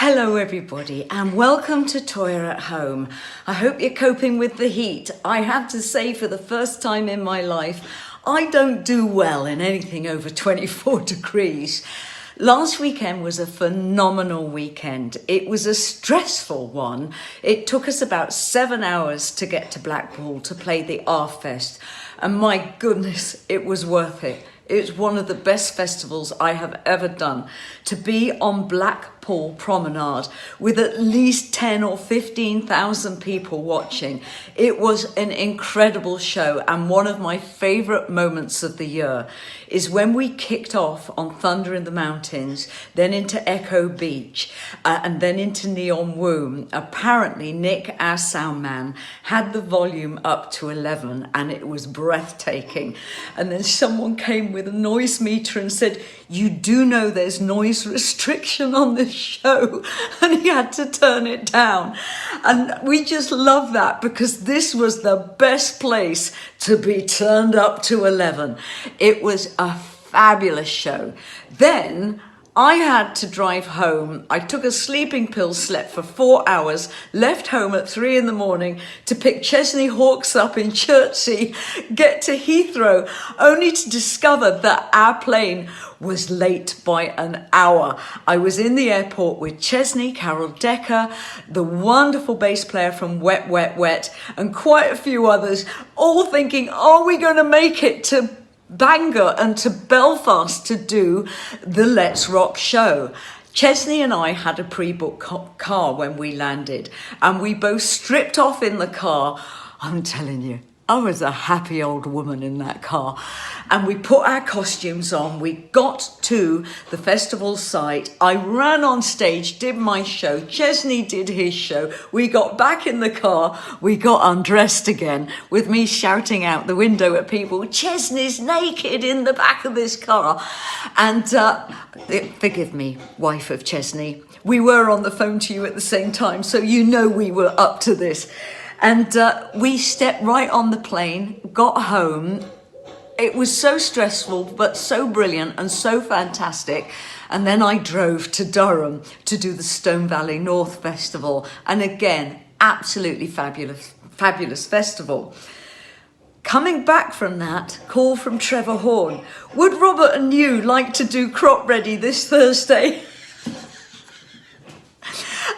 Hello everybody and welcome to Toyah at Home. I hope you're coping with the heat. I have to say, for the first time in my life, I don't do well in anything over 24 degrees. Last weekend was a phenomenal weekend. It was a stressful one. It took us about 7 hours to get to Blackpool to play the R-Fest. And my goodness, it was worth it. It's one of the best festivals I have ever done. To be on Blackpool Promenade with at least 10 or 15,000 people watching. It was an incredible show, and one of my favourite moments of the year is when we kicked off on Thunder in the Mountains, then into Echo Beach, and then into Neon Womb. Apparently Nick, our sound man, had the volume up to 11 and it was breathtaking. And then someone came with a noise meter and said, "You do know there's noise restriction on this show," and he had to turn it down. And we just love that, because this was the best place to be turned up to 11. It was a fabulous show. Then I had to drive home. I took a sleeping pill, slept for 4 hours, left home at 3 in the morning to pick Chesney Hawkes up in Chertsey, get to Heathrow, only to discover that our plane was late by an hour. I was in the airport with Chesney, Carol Decker, the wonderful bass player from Wet, Wet, Wet, and quite a few others, all thinking, are we going to make it to Bangor and to Belfast to do the Let's Rock show? Chesney and I had a pre-booked car when we landed, and we both stripped off in the car. I'm telling you, I was a happy old woman in that car. And we put our costumes on. We got to the festival site. I ran on stage, did my show. Chesney did his show. We got back in the car. We got undressed again, with me shouting out the window at people, "Chesney's naked in the back of this car." And forgive me, wife of Chesney, we were on the phone to you at the same time, so you know we were up to this. And we stepped right on the plane, got home. It was so stressful, but so brilliant and so fantastic. And then I drove to Durham to do the Stone Valley North Festival. And again, absolutely fabulous festival. Coming back from that, call from Trevor Horn. Would Robert and you like to do Crop Ready this Thursday?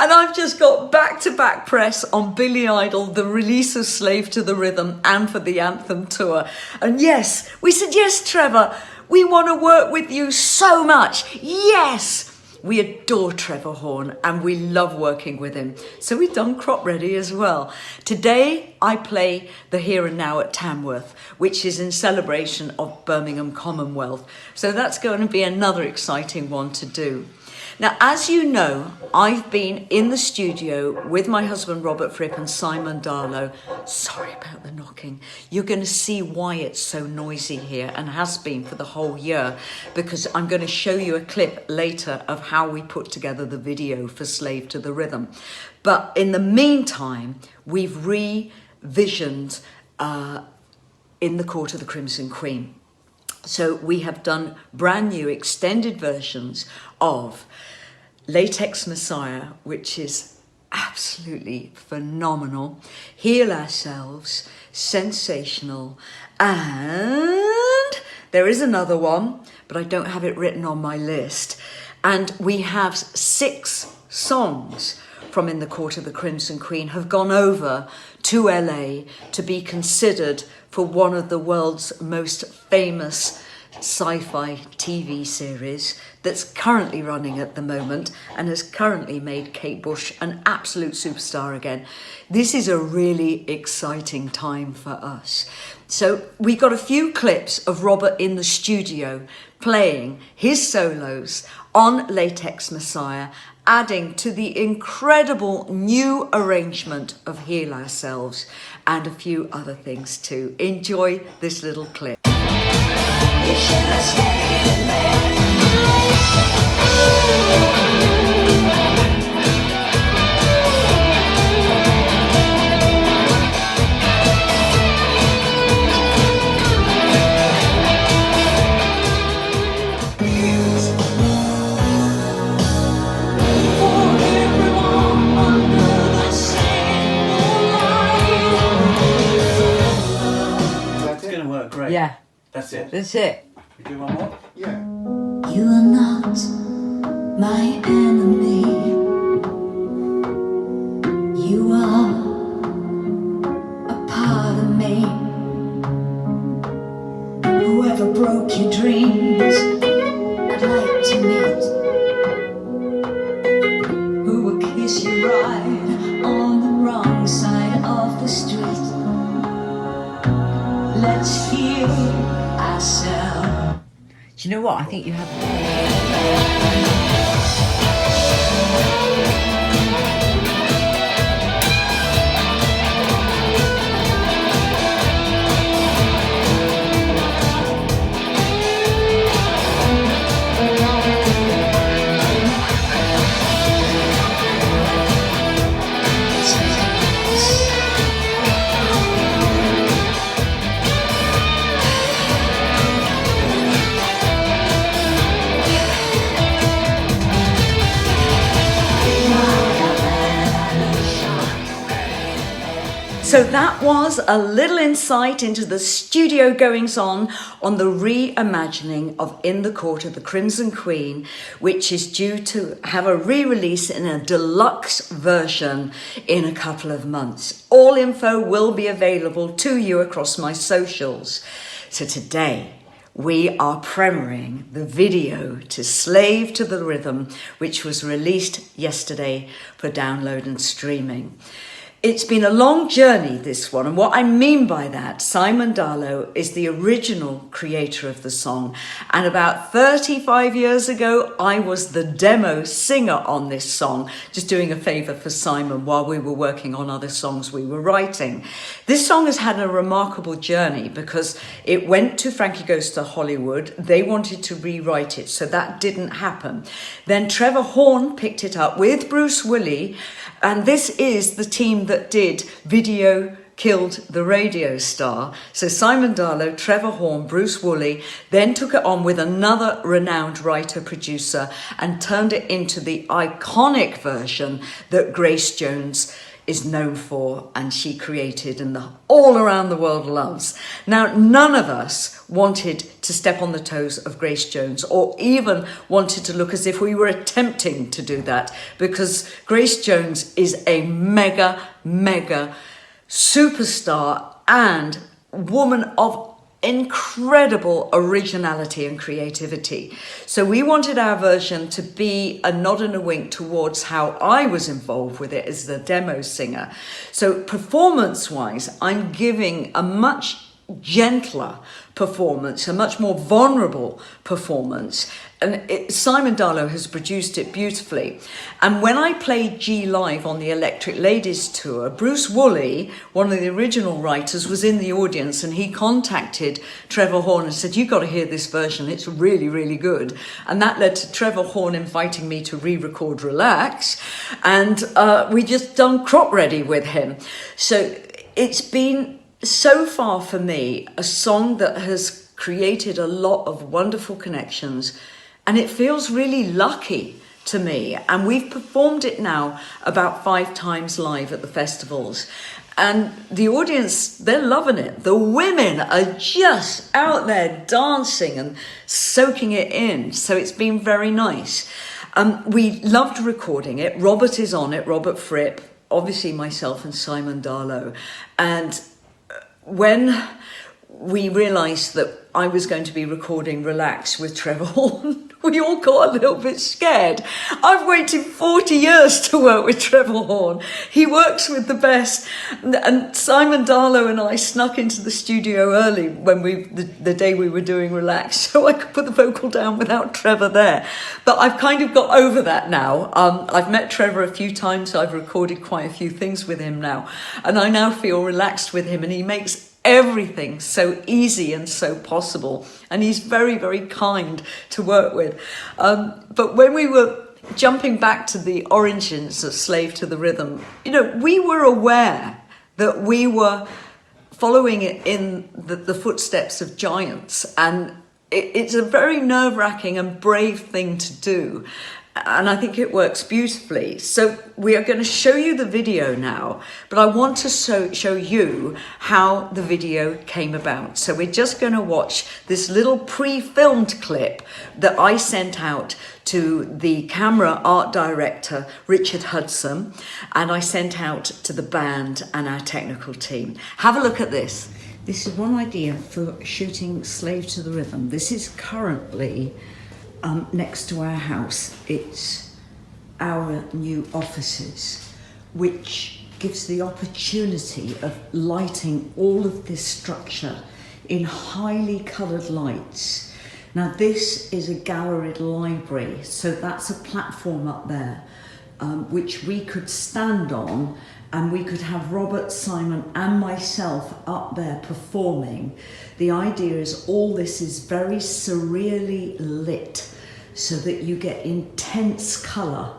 And I've just got back-to-back press on Billy Idol, the release of Slave to the Rhythm, and for the Anthem tour. And yes, we said, yes, Trevor, we want to work with you so much. Yes! We adore Trevor Horn and we love working with him. So we've done Crop Ready as well. Today, I play the Here and Now at Tamworth, which is in celebration of Birmingham Commonwealth. So that's going to be another exciting one to do. Now, as you know, I've been in the studio with my husband, Robert Fripp, and Simon Darlow. Sorry about the knocking. You're going to see why it's so noisy here, and has been for the whole year, because I'm going to show you a clip later of how we put together the video for Slave to the Rhythm. But in the meantime, we've revisioned In the Court of the Crimson Queen. So we have done brand new extended versions of Latex Messiah, which is absolutely phenomenal, Heal Ourselves, sensational, and there is another one, but I don't have it written on my list. And we have 6 songs from In the Court of the Crimson Queen have gone over to LA to be considered for one of the world's most famous sci-fi TV series that's currently running at the moment and has currently made Kate Bush an absolute superstar again. This is a really exciting time for us. So we got a few clips of Robert in the studio playing his solos on Latex Messiah, adding to the incredible new arrangement of Heal Ourselves and a few other things too. Enjoy this little clip. You should have stayed there. For going to work great. Yeah. That's it. That's it. We do one more? Yeah. You are not my enemy. You are a part of me. Whoever broke your dreams, I'd like to meet. Who will kiss you right on the wrong side of the street. Let's heal ourselves. Do you know what? I think you have. So that was a little insight into the studio goings-on the reimagining of In the Court of the Crimson Queen, which is due to have a re-release in a deluxe version in a couple of months. All info will be available to you across my socials. So today, we are premiering the video to Slave to the Rhythm, which was released yesterday for download and streaming. It's been a long journey, this one, and what I mean by that, Simon Darlow is the original creator of the song, and about 35 years ago, I was the demo singer on this song, just doing a favour for Simon while we were working on other songs we were writing. This song has had a remarkable journey because it went to Frankie Goes to Hollywood. They wanted to rewrite it, so that didn't happen. Then Trevor Horn picked it up with Bruce Woolley, and this is the team that did Video Killed the Radio Star. So Simon Darlow, Trevor Horn, Bruce Woolley then took it on with another renowned writer-producer and turned it into the iconic version that Grace Jones is known for and she created and all around the world loves. Now, none of us wanted to step on the toes of Grace Jones or even wanted to look as if we were attempting to do that, because Grace Jones is a mega superstar and woman of incredible originality and creativity. So we wanted our version to be a nod and a wink towards how I was involved with it as the demo singer. So performance-wise, I'm giving a much gentler performance, a much more vulnerable performance. And Simon Darlow has produced it beautifully. And when I played G live on the Electric Ladies tour, Bruce Woolley, one of the original writers, was in the audience, and he contacted Trevor Horn and said, "You've got to hear this version, it's really, really good." And that led to Trevor Horn inviting me to re-record Relax, and we just done Crop Ready with him. So it's been, so far for me, a song that has created a lot of wonderful connections, and it feels really lucky to me. And we've performed it now about 5 times live at the festivals. And the audience, they're loving it. The women are just out there dancing and soaking it in. So it's been very nice. We loved recording it. Robert is on it, Robert Fripp, obviously myself and Simon Darlow. And when we realised that I was going to be recording Relax with Trevor Horn, we all got a little bit scared. I've waited 40 years to work with Trevor Horn. He works with the best. And Simon Darlow and I snuck into the studio early when the day we were doing Relax, so I could put the vocal down without Trevor there. But I've kind of got over that now. I've met Trevor a few times. I've recorded quite a few things with him now. And I now feel relaxed with him, and he makes everything so easy and so possible, and he's very, very kind to work with. But when we were jumping back to the origins of Slave to the Rhythm, you know, we were aware that we were following it in the footsteps of giants, and it's a very nerve-wracking and brave thing to do. and I think it works beautifully. So we are going to show you the video now, but I want to show you how the video came about. So we're just going to watch this little pre-filmed clip that I sent out to the camera art director, Richard Hudson, and I sent out to the band and our technical team. Have a look at this. This is one idea for shooting Slave to the Rhythm. This is currently next to our house. It's our new offices, which gives the opportunity of lighting all of this structure in highly coloured lights. Now this is a galleried library, so that's a platform up there which we could stand on, and we could have Robert, Simon and myself up there performing. The idea is all this is very surreally lit so that you get intense colour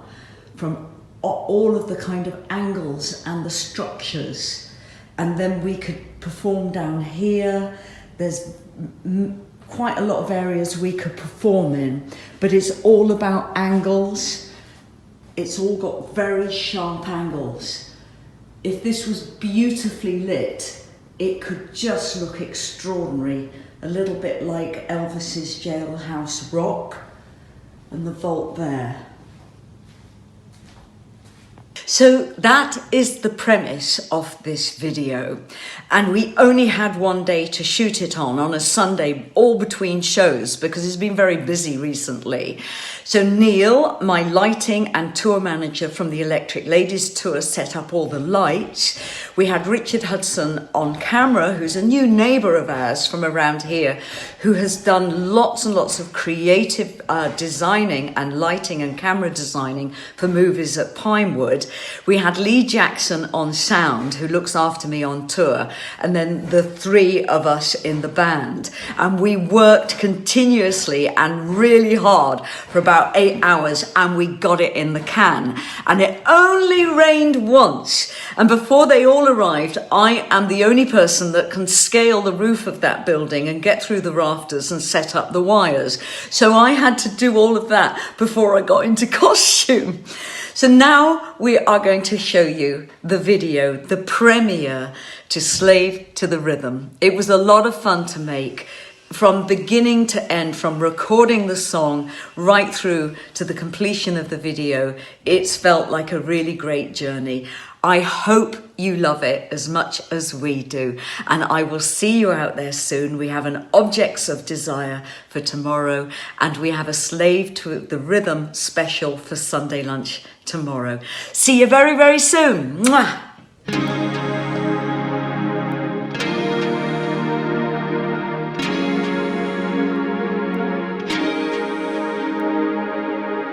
from all of the kind of angles and the structures. And then we could perform down here. There's quite a lot of areas we could perform in, but it's all about angles. It's all got very sharp angles. If this was beautifully lit, it could just look extraordinary, a little bit like Elvis's Jailhouse Rock and the vault there. So that is the premise of this video, and we only had one day to shoot it on a Sunday, all between shows, because it's been very busy recently. So Neil, my lighting and tour manager from the Electric Ladies Tour, set up all the lights. We had Richard Hudson on camera, who's a new neighbour of ours from around here, who has done lots and lots of creative designing and lighting and camera designing for movies at Pinewood. We had Lee Jackson on sound, who looks after me on tour, and then the three of us in the band. And we worked continuously and really hard for about 8 hours, and we got it in the can. And it only rained once. And before they all arrived, I am the only person that can scale the roof of that building and get through the rafters and set up the wires. So I had to do all of that before I got into costume. So now we are going to show you the video, the premiere to Slave to the Rhythm. It was a lot of fun to make, from beginning to end, from recording the song right through to the completion of the video. It's felt like a really great journey. I hope you love it as much as we do, and I will see you out there soon. We have an Objects of Desire for tomorrow, and we have a Slave to the Rhythm special for Sunday lunch tomorrow. See you very, very soon. Mwah!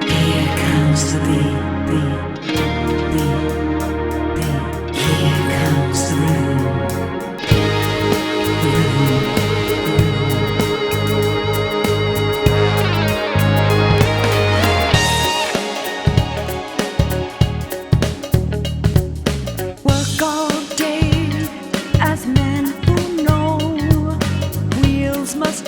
Here comes the beat. Must